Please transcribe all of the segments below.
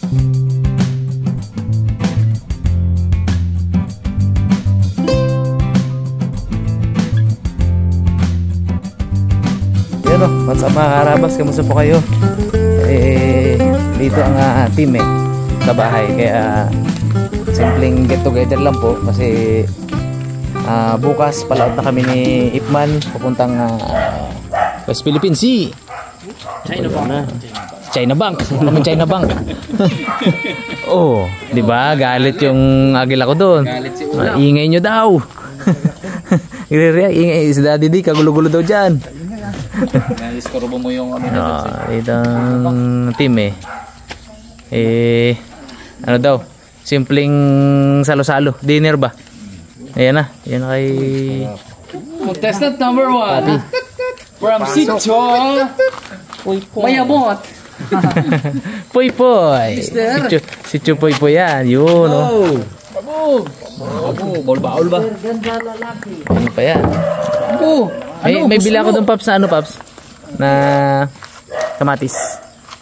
Yan o, what's up mga karabas, kamusta po kayo? Dito ang team sa bahay, kaya simpleng get together lang po kasi bukas palaot na kami ni Ipman papuntang West Philippine Sea. China Bank. China Bank. Oh, 'di ba? Galit yung agila ko doon. Ingay nyo daw. Ingay si Daddy D, kagulo-gulo daw diyan. Naiskorobo mo yung itong team ano daw? Simpleng salo-salo, dinner ba? Ayan na, yan na kay contestant number 1 from Sitio Mayamot. Poy Poy. Sitio Poy Poy yan, yun oh. Baul ba? Ano pa yan? May bila ko doon Paps na ano Paps? Na kamatis,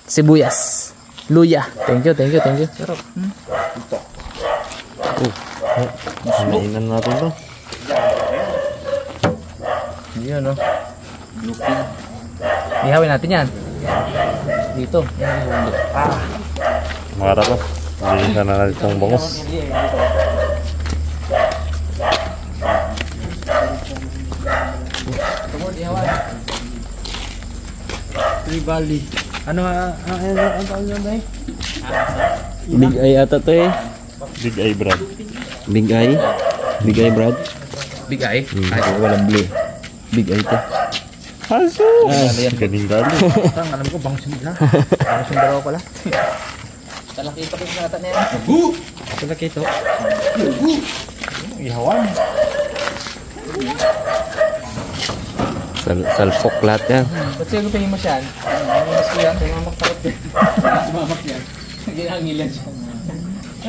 sibuyas, luya. Thank you. Sarap. Mainan natin to. Yun oh. Ihawin natin yan. Dito. Mara pa. Hindi na natin itong bangos. Tribali. Ano tawag yun ba eh? Big eye ata to eh. Big eye Brad. Big eye? Big eye Brad? Big eye? Ay, walang blue. Big eye to. Haso! Galing galing. Alam ko bang sunod na. Parang sundaraw pala. Talakito ko sa nata na yan. Talakito. Ihawan. Salfok lahat yan. Ba't siya gupin mo siya? Mas ko yan. Mamaktarot yan. Mamak yan. Ginangilan siya.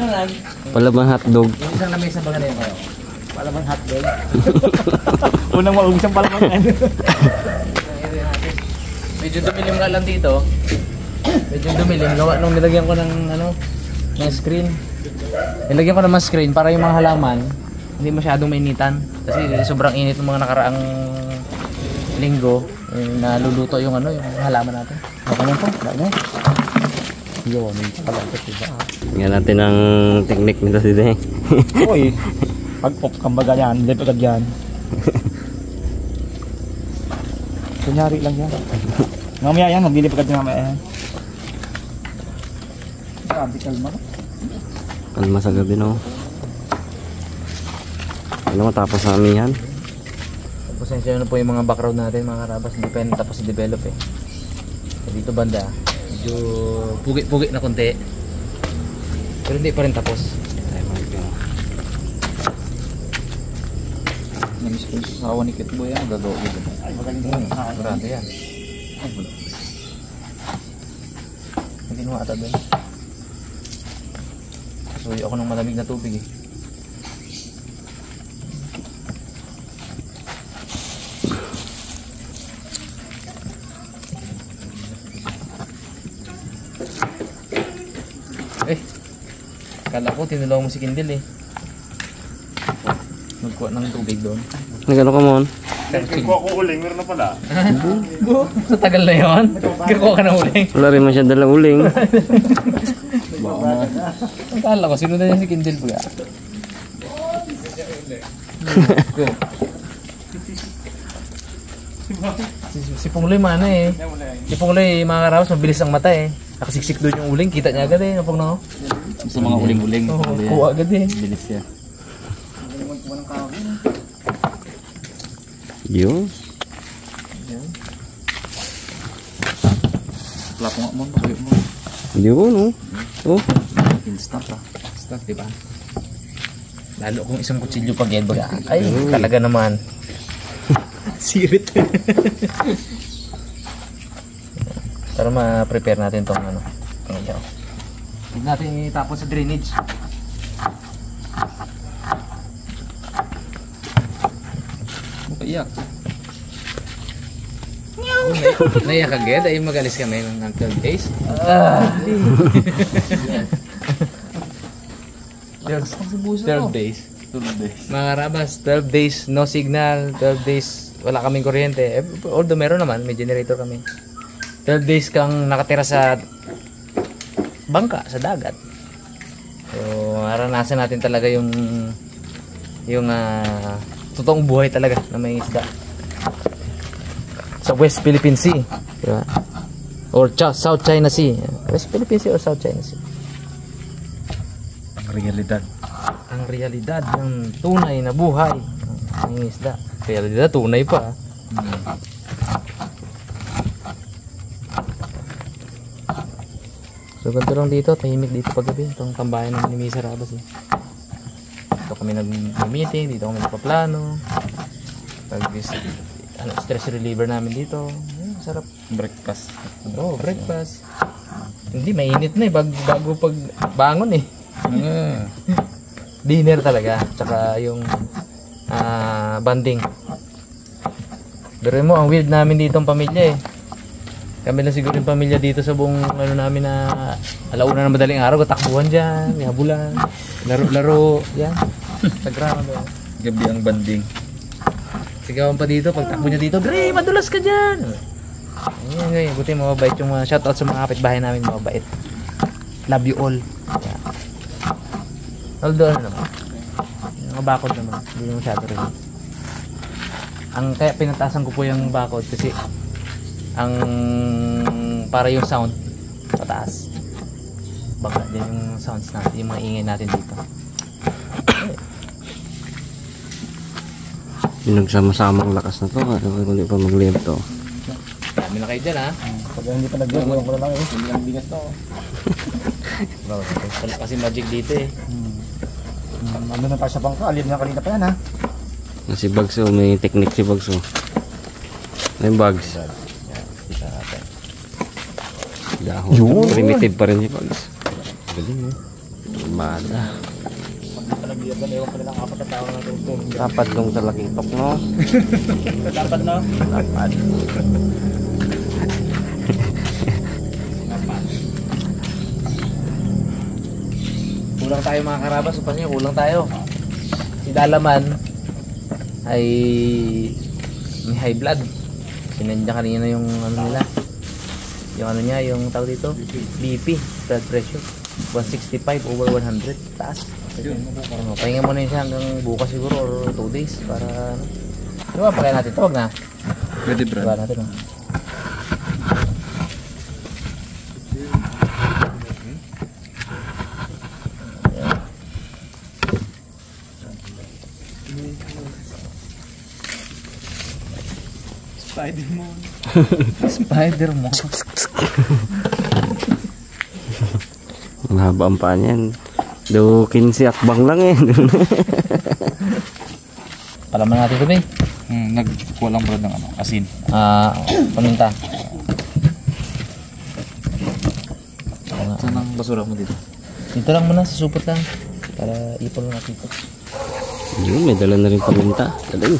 Ano lang? Palabang hotdog. Yung isang lamesa ba ganun kayo? Palabang hotdog. Unang maugsang palabang yan. Medyo dumilim nga lang dito. Medyo dumilim. Gawa nung nilagyan ko ng ng screen. Nilagyan ko ng screen para yung mga halaman hindi masyadong mainitan. Kasi sobrang init ng mga nakaraang linggo. Naluluto yung yung halaman natin. Baka naman po. Dahil yun, palapit diba? Tingnan natin ang technique nito si Deng. Uy, pag-pop kambaga yan, hindi pagkad yan. Kunyari lang yan. Mamaya yan, magbili pagkad yung mamaya yan. Grabe, kalma ka. Kalma sa gabi no. Ano matapos sa amin yan? Pasensya na po yung mga background natin mga karabas. Hindi pa yan tapos i-develop eh. Dito banda medyo pugi-pugi na konti pero hindi pa rin tapos. Namiss ko sa awa ni Kitboy yan, gagawa dito. Ay, Marami yan. Hindi mo ata doon. Suyo ako ng malamig na tubig eh. Kala ko tinulungan mo si Kindle eh. Magkuha ng tubig doon. Nagano ka mon? Kuha ko uling, meron na pala. Sa tagal na yun? Kuha ka ng uling? Wala rin man siya dalang uling. Kala ko, sinundan niya si Kindle po ya. Si Pungloy mana eh. Si Pungloy mga karawas, mabilis ang mata eh. Nakasiksik doon yung uling, kita niya agad eh. Napong na sa mga uling-uling. Kuha agad eh. Bilis siya. Yun. Plapo nga mo, pakayo mo. Yun no. Oh. Instant ah. Instant diba? Lalo kung isang kutsilyo pag yan baga. Ay, talaga naman. Sirit. Para ma-prepare natin tong itong ilaw. Huwag natin itapon sa drainage. Iyak. Naiyak agad ay magalis kami ng Uncle Case. buso 12 days. 12 days. Mga karabas, 12 days no signal, 12 days wala kaming kuryente. Although meron naman, may generator kami. 12 days kang nakatira sa bangka, sa dagat. So, naranasan natin talaga yung totoong buhay talaga na may isda. Sa West Philippine Sea, di ba? Or South China Sea. West Philippine Sea or South China Sea. Ang realidad. Ang realidad ng tunay na buhay ng isda. Realidad, tunay pa. So ganito lang dito, tahimik dito paggabi. Itong tambayan namin ni Misa Rabas eh. Dito kami nag-meeting, dito kami nagpaplano. Stress reliever namin dito. Sarap. Breakfast. Breakfast. Hindi, mainit na eh. Bago pag bangon eh. Dinner talaga. Tsaka yung banding. Pero mo, ang weird namin dito ang pamilya eh. Kami lang siguro yung pamilya dito sa buong namin na alauna na madaling araw, katakbuhan dyan, yabulan, laro-laro, yan. Sa ground. Gabi ang banding. Sigawan pa dito, pagtakbo niya dito, Gray, madulas ka dyan! Ayan, ngayon, buti mababait yung mga shoutout sa mga kapitbahay namin, mababait. Love you all. Yeah. Although, ano naman, yung mga bakod naman, hindi mo masyado rin. Kaya pinatasan ko po yung bakod kasi para yung sound pataas. Baka din yung sounds natin, yung mga ingay natin dito. Yung nagsama-samang lakas na to, hindi pa mag-live to. Dami na kayo dyan ha. Pag hindi pa nag-live, ko na lang eh. Hindi ang bigas to. Wala kasi magic dito eh. Ano na tayo sa bangka, alin na kanina pa yan ha. Si Bugs, may technique si Bugs. May Bugs. Dahon. Primitive pa rin si Bugs. Galing eh. Mada. Dapat dong sa lakitok, no? Dapat no? Dapat. Kulang tayo mga karabas, upas niya, kulang tayo. Si Dalaman ay may high blood. Sinandya kanina yung ano nila. Yung ano niya, yung tawag dito, BP, blood pressure. 165 over 100, taas. Pahinga muna yun siya hanggang bukas siguro or 2 days para ano. Ano ba, pakain natin ito, wag na. Pwede bro. Diba natin oh. Spider-Man. Spider-Man. Ang haba ang paa niyan. Do 15 akbang lang eh. Palaman natin ito, Bay. Nagkulang bro ng ano, asin. Paminta. Saan ang basura mo dito? Dito lang muna, susupot lang. Para ipon natin ito. Yun, may dala na rin paminta. Dali.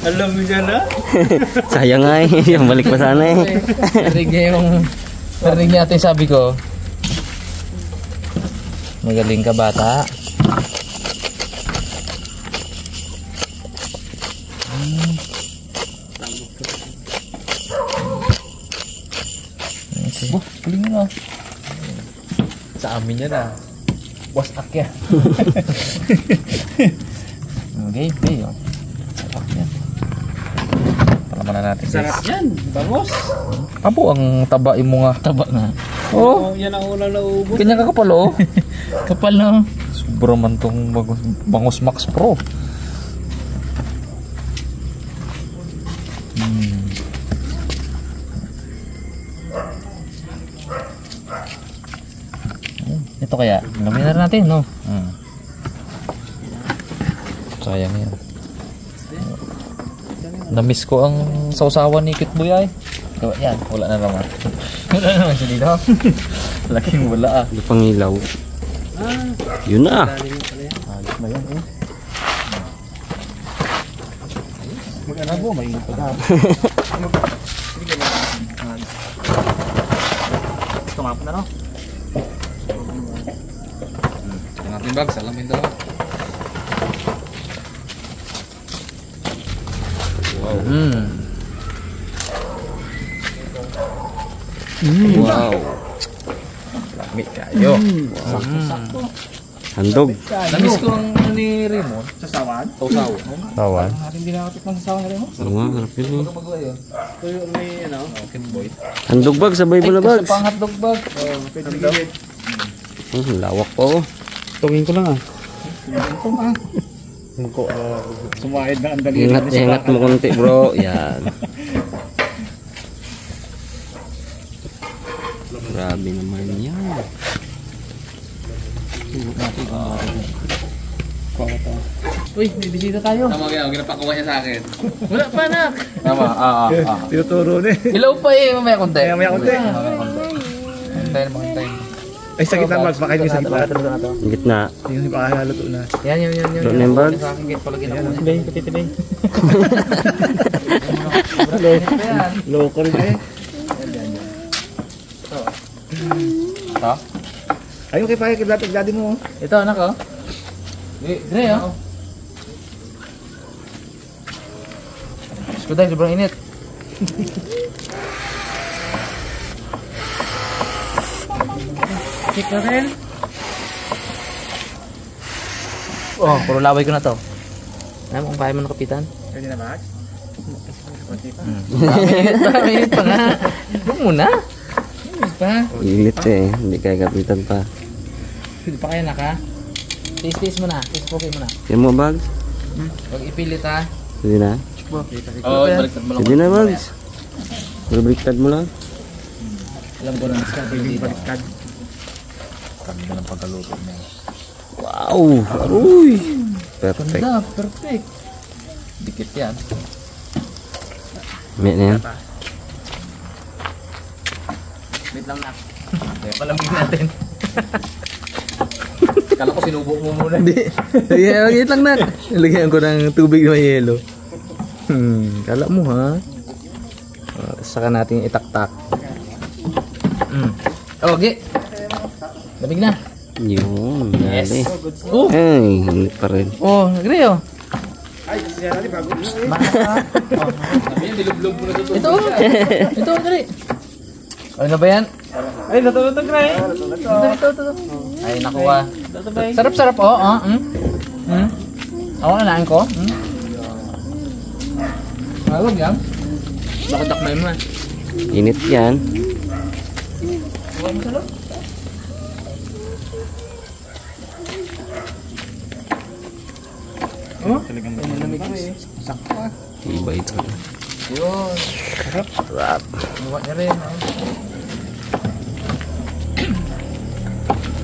Alam mo dyan ha? Sayang nga eh. Balik pa sana eh. Narinig niya ito yung sabi ko. Magaling ka bata. Kuling mo na. Sa amin yan ah. Wasak yan. Okay, okay. Wasak yan. Palaman na natin. Sarap yan. Bangos. Abo ang tabain mo nga. Taba nga. Oh, Yan ang unang naubos. ganyan ka kapal oh. Kapal na. Sobrang man tong Bangos Max Pro. Ito kaya, lamin na natin, no? Sayang yan. Na-miss ko ang sausawan ni Cute Boy ay. Yan, wala na naman. Wala naman siya dito. Laking wala ah. Yung pangilaw. Yun na. Ayos ba yan eh? Mag-ano po, mainit pa daw. Ito nga po na no? Ito natin bag, salamin daw. Wow. Wow. Lami kayo. Sakto. Handog. Namis ko ang ano ni Raymond. Sasawan? Tausawa. Sawan? Natin din nakatip ng sasawa ni Raymond. Oo nga, harap yun eh. Magawa yun. Ito yung may ano, Kimboy. Handog bag, sabay mo na Kasi bags. pang hotdog bag. Lawak pa oh. Tungin ko lang ah. Sumahid na ang dali. Ingat mo konti bro. Yan. Grabe naman yan. Uy, may bisita tayo. Tama kaya, ginapakuha niya sa akin. Wala pa, anak. Tama, Tinuturo na eh. Ilaw pa eh, mamaya konti. Mamaya konti. Hintayin mo, hintayin. Ay, sa gitna Max. Pakain niyo sa gitna. Ang gitna. Yung pakakaluto na. Yan. Bro, name bags. Sa akin, kahit palagyan ako. Tibay, tibay. Loko rin eh. Ito? Ayun kay Paya, kay daddy mo. Ito, anak oh. Dre oh. Skuday, sobrang init. Check na rin. Oh, puro laway ko na to. Alam mo kung kaya mo ng kapitan? Pwede na Max? Mainit pa nga. Huwag muna. Mainit pa. Init eh. Hindi kaya kapitan pa. Hindi pa kaya naka. Taste mo na. Taste mo na. Yan mo bags. Huwag ipilit ha. Sige na. Oo, baliktad mo lang. Sige na bags. Baliktad mo lang. Alam ko na mas hindi Baliktad. Ganda ng pagkaluto niya. Wow. Aruy. Perfect. Ganda, perfect. Dikit yan. May na yan. Wait lang na. Palamig natin. Kala ko sinubo mo muna. Hindi. Wait lang na. Nilagyan ko ng tubig na may yelo. Kala mo ha. Saka natin itaktak. Okay. Lamig na. Yun. Dali. Oh. Ay, init pa rin. Oh, agree oh. Ay, siya natin bago. Sabi niya, nilublog mo na ito. Ito. Ito, agree. Ano na ba yan? Ay, natulog na eh. Ito. Ay, nakuha. Sarap-sarap oh. Ako nanain ko. Malog yan. Bakit takmay mo Init yan. Talagang malamig eh. Sakto ah. Iba ito. Yun. Sarap. Buwa niya rin.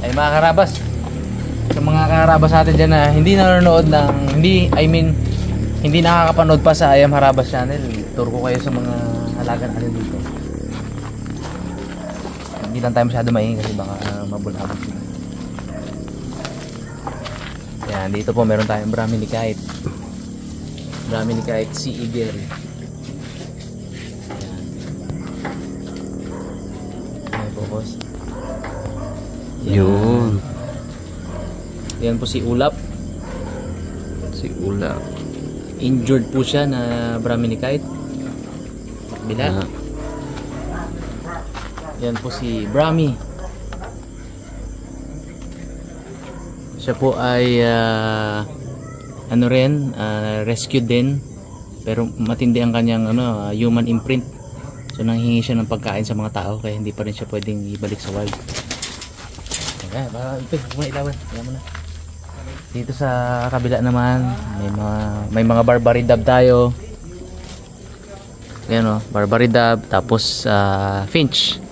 Ay mga karabas. Sa mga karabas natin dyan na hindi nanonood ng, hindi nakakapanood pa sa I Am Harabas channel. Tour ko kayo sa mga halaga natin dito. Hindi lang tayo masyado maingay kasi baka mabulabog sila. Yan, dito po meron tayong Brahminy Kite. Brahminy Kite Sea Eagle. May focus. Yun. Yan po si Ulap. Si Ula. Injured po siya na Brahminy Kite. Bila. Ah, Yan po si Brahmi. Siya po ay rescued din. Pero matindi ang kanyang human imprint. So nanghingi siya ng pagkain sa mga tao kaya hindi pa rin siya pwedeng ibalik sa wild. Okay, muna ilawan. Ilawan mo na. Dito sa kabila naman, may mga Barbary dove tayo. Ayan o, Barbary dove, tapos finch.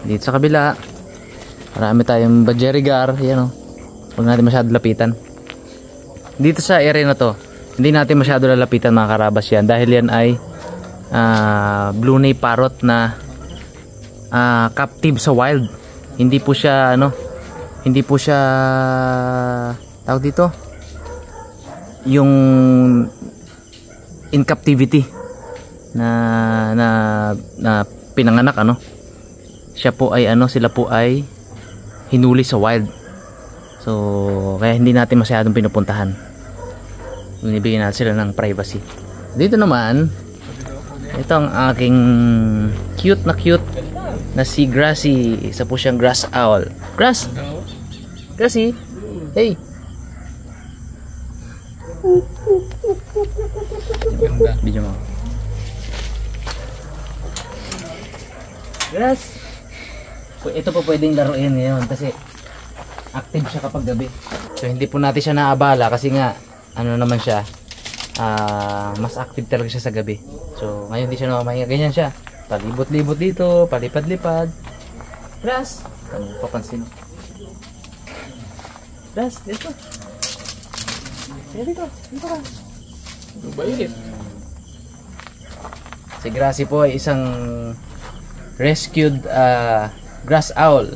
Dito sa kabila, marami tayong Budgerigar. Ayan o, huwag natin masyado lapitan. Dito sa area na to, hindi natin masyado lalapitan mga karabas yan. Dahil yan ay blue nay parrot na captive sa wild. Hindi po siya tawag dito yung in captivity na pinanganak sila po ay hinuli sa wild. So kaya hindi natin masyadong pinupuntahan. Binibigyan natin sila ng privacy. Dito naman, ito ang aking cute na si Grassy. Isa po siyang grass owl. Grassy, hey. Video mo. Grass. Ito po pwedeng laruin ngayon kasi active siya kapag gabi. So hindi po natin siya naabala kasi nga ano naman siya, mas active talaga siya sa gabi. So ngayon hindi siya nakamahinga, ganyan siya. Palibot-libot dito, palipad-lipad. Grass. Ano papansin? Grass, dito. Dito ka. Bayit. Si Grassy po ay isang rescued grass owl.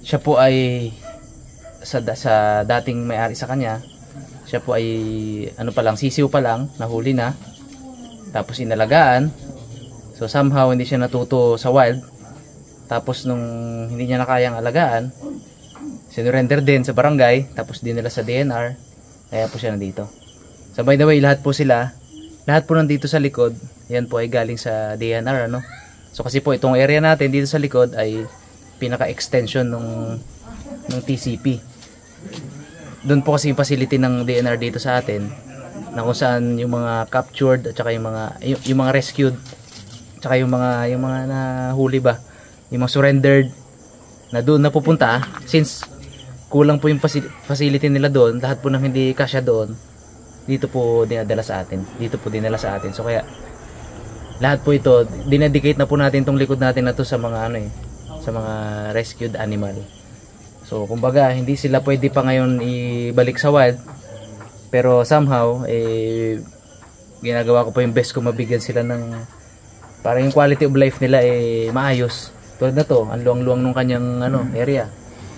Siya po ay sa dating may-ari sa kanya. Siya po ay ano pa lang, sisiw pa lang, nahuli na. Tapos inalagaan. So somehow hindi siya natuto sa wild. Tapos nung hindi niya na kayang alagaan, sinurrender din sa barangay, tapos dinala sa DNR. Kaya po siya nandito. So by the way, lahat po nandito sa likod. Yan po ay galing sa DNR, ano. So kasi po itong area natin dito sa likod ay pinaka-extension ng TCP. Doon po kasi yung facility ng DNR dito sa atin, na kung saan yung mga captured at saka yung mga rescued, at saka yung mga nahuli ba, yung mga surrendered na doon napupunta. Since kulang po yung facility nila doon, lahat po ng hindi kasya doon dito po dinadala sa atin. So kaya lahat po ito dinedicate na po natin tong likod natin na to sa mga sa mga rescued animal. So kumbaga hindi sila pwede pa ngayon ibalik sa wild, pero somehow ginagawa ko po yung best ko mabigyan sila ng para yung quality of life nila maayos. Tulad na to, ang luwang-luwang nung kanyang area.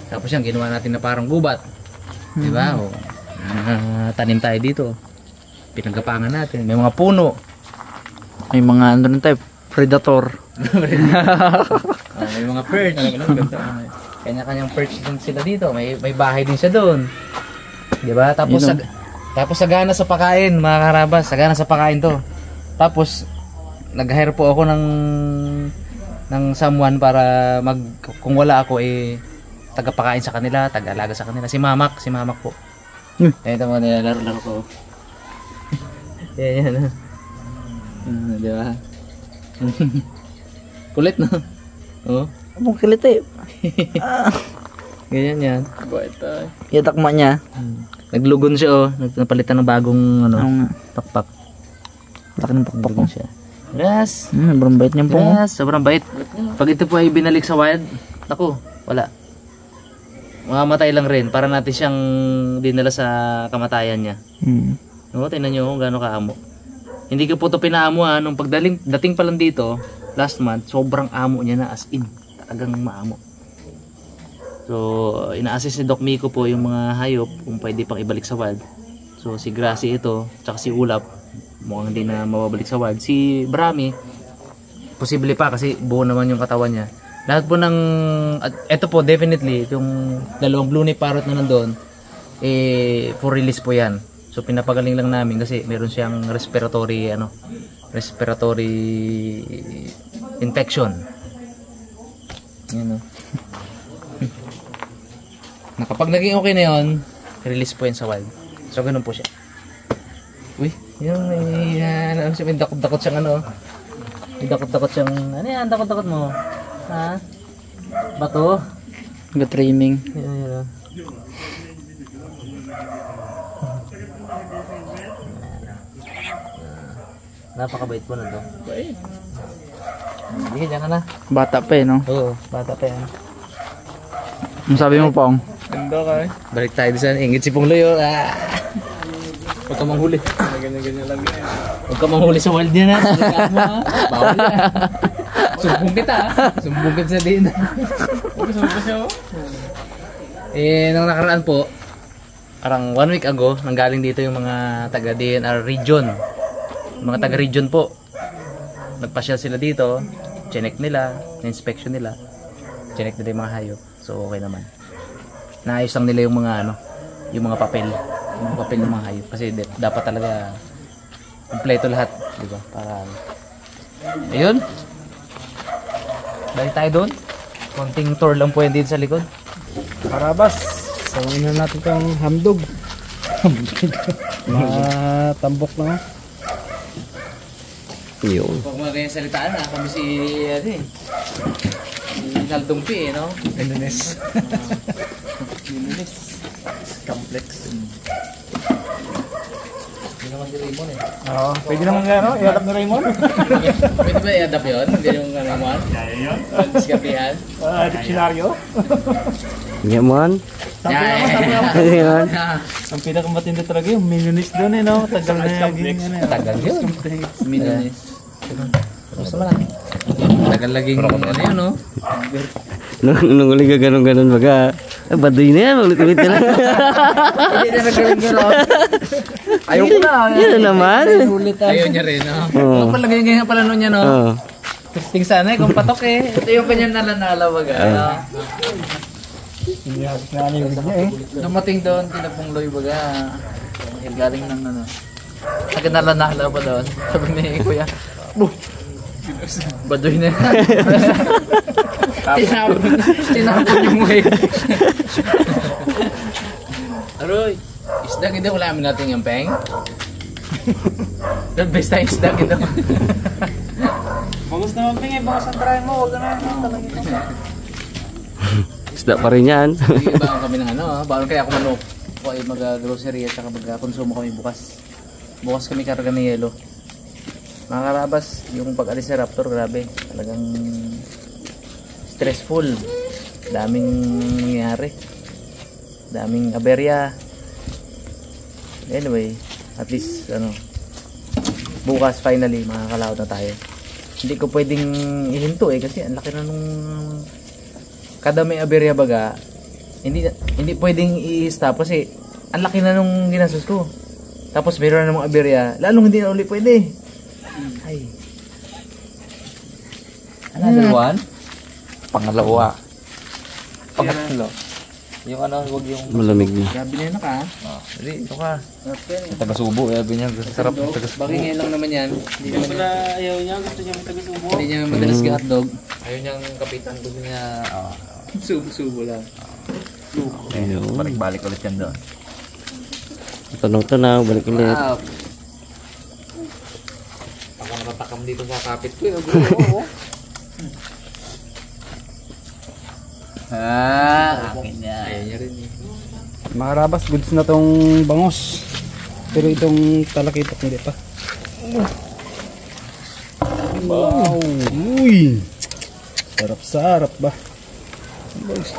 Tapos yan ginawa natin na parang gubat. Di ba? Tanim tayo dito. Pinagapangan natin. May mga puno. May mga ano rin tayo, predator. May mga perch. Kanya-kanyang perch din sila dito. May bahay din siya doon. Di ba? Tapos sagana sa pagkain, mga karabas. Sagana sa pagkain to. Tapos nag-hire po ako ng someone para kung wala ako tagapakain sa kanila, taga-alaga sa kanila. Si Mamak po. Ito mo nilalaro ko. Yan. Di ba? Kulit no? Oh. Abong kilit Ganyan yan. Bait tayo. Yatakma niya. Naglugon siya napalitan ng bagong pakpak. Laki ng pakpak ko siya. Yes. Sobrang bait niya po. Yes, sobrang bait. Pag ito po ay binalik sa wild, naku, wala. Mamamatay lang rin para natin siyang dinala sa kamatayan niya. No, tingnan niyo kung gaano kaamo. Hindi ko po ito pinaamo nung dating pa lang dito last month, sobrang amo niya na as in, talagang maamo. So, ina-assist ni Doc Miko po yung mga hayop kung pwede pang ibalik sa wild. So, si Grassy ito, tsaka si Ulap, mukhang hindi na mababalik sa wild. Si Brahmi, posible pa kasi buo naman yung katawan niya. Lahat po ng ito po definitely yung dalawang blue nape parrot na nandoon for release po yan. So pinapagaling lang namin kasi meron siyang respiratory infection. Yan na kapag naging okay na yon, release po yan sa wild. So ganun po siya. Uy, yung may dakot-dakot siyang may dakot-dakot siyang yan, dakot-dakot mo. Ha? Bato? Trimming. Yan. Napakabait po na to. Bait. Hindi, dyan ka na. Bata pa no? Oo, bata pa yan. Ang sabi mo Pong? Ganda ka Balik tayo sa ingit si Pongloyo. Huwag ka manghuli. Ganyan-ganyan lang yan. Huwag ka manghuli sa wild niya na. Talagaan mo bawal yan. Sumbong kita Sumbong kita sa din. Sumbong siya nung nakaraan po, parang 1 week ago, nanggaling dito yung mga taga DNR region. Mga taga region po. Nagpasyal sila dito, chinek nila, inspection nila. Chinek nila yung mga hayop. So okay naman. naayos lang nila yung mga ano, yung mga papel. Yung mga papel ng mga hayop. Kasi dapat talaga kompleto lahat, di ba? Para ayun. Dahil tayo doon. Konting tour lang po yan dito sa likod. Karabas, sawain na natin itong hamdog. Matambok na. Yun. Huwag mo ganyan salitaan na. Kami si, ano eh. Si Naldumpi eh, no? Indones. Complex. Hindi naman si Raymond eh. Oo, pwede naman gano'n, i-adapt ni Raymond. Pwede ba i-adapt yun? Hindi yung Raymond? Kaya yun? Diskapihan? Dictionaryo. Hindi man. Yan. Ang pinakamatindi talaga yung minionis doon eh, no? Tagal na naging ano yun. Tagal yun. Minionis. Gusto mo lang. Tagal laging ano yun, no? Nung uli ka ganun baga. Baduy na yan, ulit-ulit na lang. Hindi na nagkaroon. Ayaw ko na. Yun naman. Ayaw niya rin, no? Oo. Palagay nga pala nun niya, no? Oo. Testing sana eh, kung patok eh. Ito yung kanyang nalanala baga. Hindi habis na ano yung niya eh. Dumating doon, tinapong loy baga. Galing ng ano. Agad nalanala pa doon. Sabi ni Kuya, baduy na yan. Tinapon yung wave. Aroy, isda kita wala amin natin yung peng. The best time isda kita. Bagus naman ping eh, bagus ang try mo, huwag na talagang ito. Isda pa rin yan. Baon kami ng ano, baon kaya ako manok. Ako ay mag-grocery at saka mag-konsumo kami bukas. Bukas kami karga ng yelo. Mga karabas, yung pag-alis sa Raptor, grabe. Talagang stressful. Daming nangyari. Daming aberya. Anyway, at least, ano, bukas finally, makakalaot na tayo. Hindi ko pwedeng ihinto eh, kasi ang laki na nung kada may aberya baga, hindi pwedeng i-stop kasi ang laki na nung ginastos ko. Tapos meron na namang aberya, lalong hindi na ulit pwede. Ay. Another one? Pangalawa. Pangatlo. Yung ano, huwag yung... Malamig na. Grabe na yun ka. Hindi, ito ka. Taga-subo, sabi niya. Sarap ng taga-subo. Bakit ngayon lang naman yan? Hindi naman Pala ayaw niya, gusto niya may taga-subo. hindi niya madalas ka hotdog. Ayaw niyang kapitan, gusto niya... Subo lang. Ayun. Balik ulit yan doon. Tanaw-tanaw, balik ulit. Wow. Ako natatakam dito sa kapit ko. Oo. Akin na. Ayaw niya rin eh. Mga karabas, goods na tong bangos. Pero itong talakitok hindi pa. Wow! Uy! Sarap-sarap ba?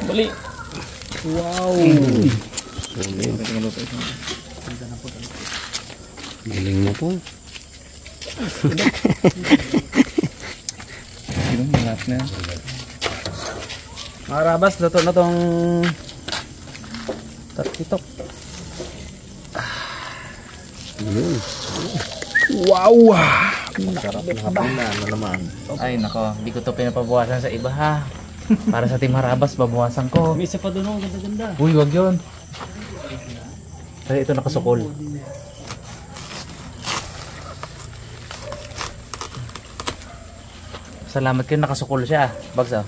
Balik. Wow! Galing mo po. Yung lahat na. Mga karabas, luto na tong talakitok. Yun. Wow! Sarap na kapal na naman. Ay nako, hindi ko to pinapabawasan sa iba ha. Para sa Team Harabas, babawasan ko. May isa pa doon, oh, ganda-ganda. Uy, wag yun. Kasi ito nakasukol. Salamat kayo, nakasukol siya. Bags ah.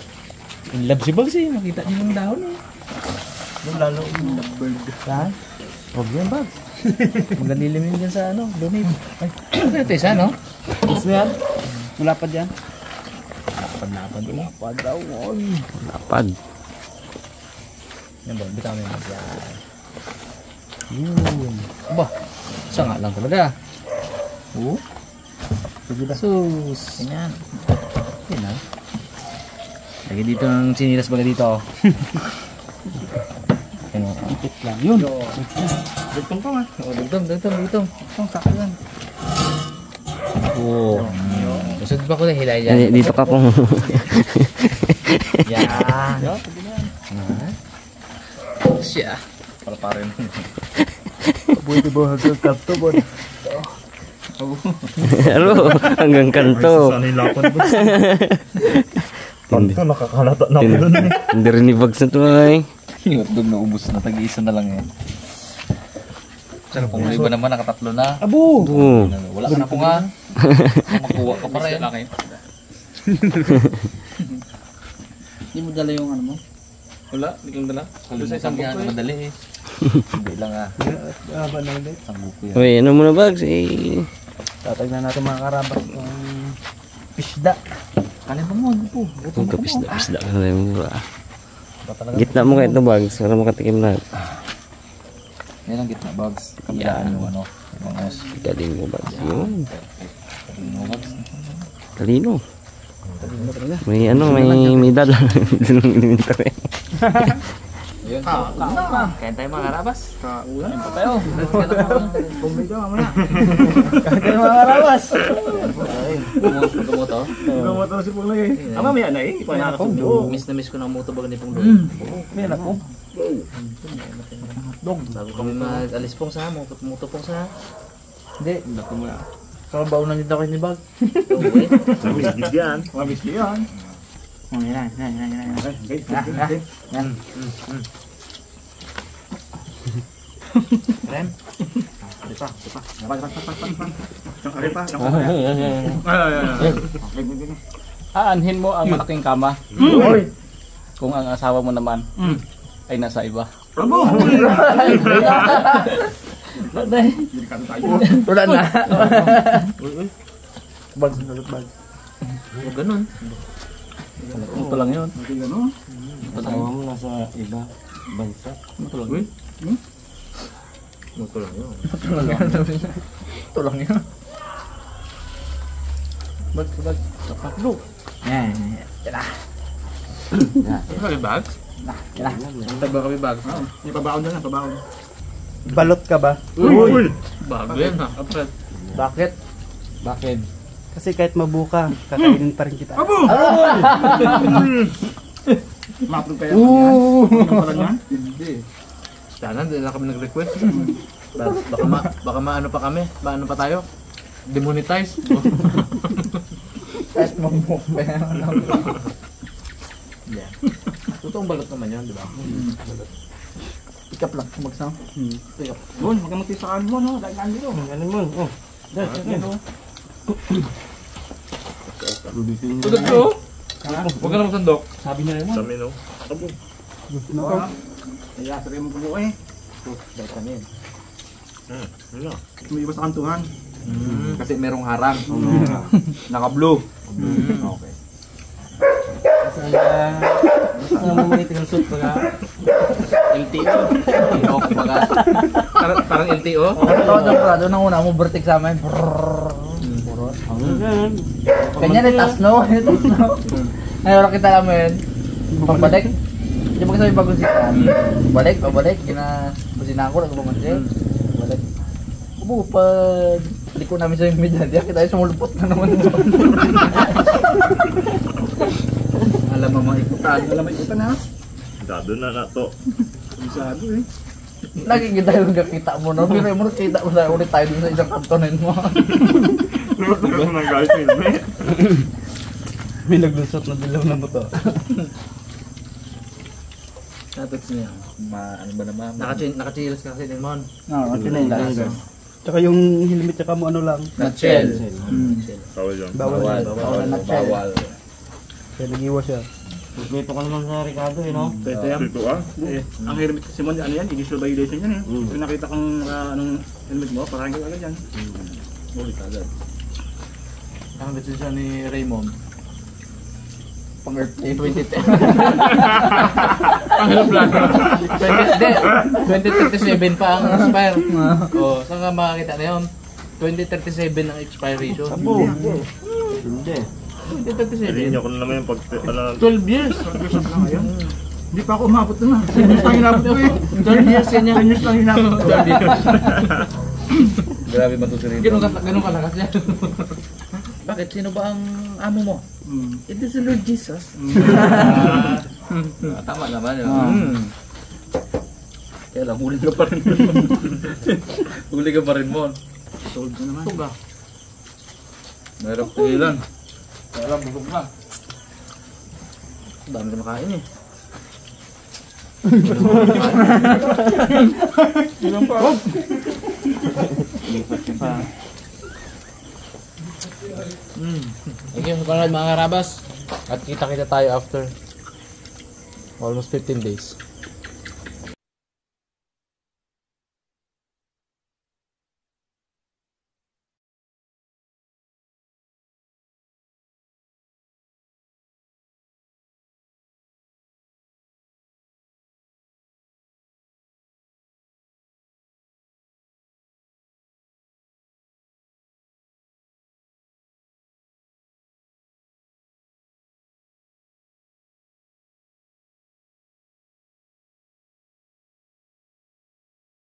In love si Bugs eh, makita niyo yung dahon eh. Lalo yung bird. Saan? Huwag yan, Bags. Magalilim yun dyan sa ano, donate. Ay, ito isa, no? Gusto yan? Wala pa dyan? Lapad ulit. Lapad daw, oy. Lapad. Yan ba, bitaw mo yun. Yan. Yun. Aba, isa nga lang talaga. Oo. Sige na. Sus. Ganyan. Yan ah. Lagi dito ng sinilas baga dito. Yan o. Ipit lang yun. Dugtong pa nga. O, dugtong. Itong sakto yan. Oo. Usod pa ko na hilay dyan. Dito ka kung... Yan. Yo, sige na yan. Siya. Para pa rin. Pwede ba hanggang kanto ba? Ano? Hanggang kanto. Sana yung lapad ba? Kanto, nakakalata na ako dun eh. Hindi rin ni Bugs na to ay. Yung hotdog na ubos na, tag-isa na lang eh. Pero kung iba naman, nakatatlo na. Abo! Oo. Wala ka na po nga. Makuha ka pa rin. Hindi mo dala yung ano mo? Wala, hindi kang dala. Doon sa isang buko madali eh. Hindi lang ah. Haba na ulit. Isang buko yan. Uy, ano muna bags? Eh, Tatagnan natin mga karabas kung pisda. Kanin pa mo, po. kung kapisda-pisda ka na yung mura. Gitna mo kayo ito bags para makatikim na. Yan ang gitna bags. Yan. Yung ano, yung mga os. Galing mo bags. Yun. Yung bags. Talino. May ano, may medal. Medal ng elementary. Ayun. Kain tayo mga karabas. Kaulan. Pa tayo. Bumili ka mamaya. Kahit kayo mga karabas. Tumuto. Gumawa to si Pulay eh. Mamaya na eh. Ipay na ako. Miss na miss ko ng mutubag ni Pong Doy. May anak ko. Bago kami mag-alis pong sa mutupong sa. Hindi. Dako mo na. Kabaw na dito kayo ni Bag. Mabisbis yan. Mabisbis yan. Yan. Rem. Aanhin mo ang malaking kama. Kung ang asawa mo naman ay nasa iba. Wala na. Bag, bag. Huwag ganun. Ito lang yun. Asawa mo nasa iba. Bansa. Ito lang yun. Ito lang yun. Ito lang yun. Bag, bag. Tatlo. Yan. Ito kami bags? Tagba kami bags. May pabaon na lang, pabaon. Balot ka ba? Uy! Bago yan ha. Bakit? Bakit? Kasi kahit mabuka, kakainin pa rin kita. Abo! Maplog kaya yan? Hindi. Sana hindi na kami nag-request. Baka maano pa kami? Maano pa tayo? Demonetize. Kahit mamuk pa yan. Yeah. Totoong balot naman yun, di ba? Ikap lang, kumagsang. Bon, huwag kang magtis sa kanin mo, no? Dagnan dito. Kanin mo, oh. Dagnan mo. Tulad ko? Huwag ka na magsandok. Sabi niya naman. Dami no? Gusto na ako. Kaya sabi mo po eh. Dahil kami. May iba sa kantuhan. Kasi merong harang. Naka-blue. Okay. Saan mo may tingnan suit pag LTO. Parang LTO? Tawad ng prado nang una mo vertic sa amin. Kanya ni Tasno. Ngayon kita namin. Pagbalik. Hindi mo kasi bagong sikat. Pabalik. Busina ako, nagpamansin. Balik. Ubo, pag ko namin sa yung medalya, kita ay sumulupot na naman. Alam mo mga ikutan. Alam mo ikutan ha? Dado na na to. Bisado eh. Lagi kita yung kakita mo, no? Pero mo kita mo sa ulit tayo dun sa isang kantonin mo. Lord na lang ng guys helmet. May naglusot na dilaw na mo to. Tapos niya. Ano ba naman? Naka-chills ka kasi din mo. Oo, chinelas. Tsaka yung helmet tsaka mo ano lang. Nutshell. Bawal yun. Bawal. Bawal na nutshell. Bawal. Kaya nag-iwas siya. Dito ka naman sa Ricardo, eh, no? Pwede yan. Dito ah. Ang helmet kasi mo, ano yan, initial violation yan eh. Kung nakita kong anong helmet mo, parahin ka agad yan. Ulit agad. Ang desisyon ni Raymond. Pang-earthly 2010. Ang plan. 2037 pa ang expire. Oh, saan ka makakita na yun? 2037 ang expiration. Abo. Hindi 2037. nyo ko na naman yung pag... 12 years. Hindi pa ako umabot na. 10 years lang hinabot ko eh. 12 years yan yan. 10 years lang hinabot ko. Grabe matutunin. Ganun kalakas yan. Bakit? Sino ba ang amo mo? It is the Lord Jesus. Tama naman yun. Kaya lang, huli ka pa rin. Huli ka pa rin mo. Sold na naman. Tuga. Mahirap tigilan. Kaya lang, busog na. Dami na makain eh. Ilang pa? Lipat ka pa. Thank you, mga karabas. At kita-kita tayo after almost 15 days.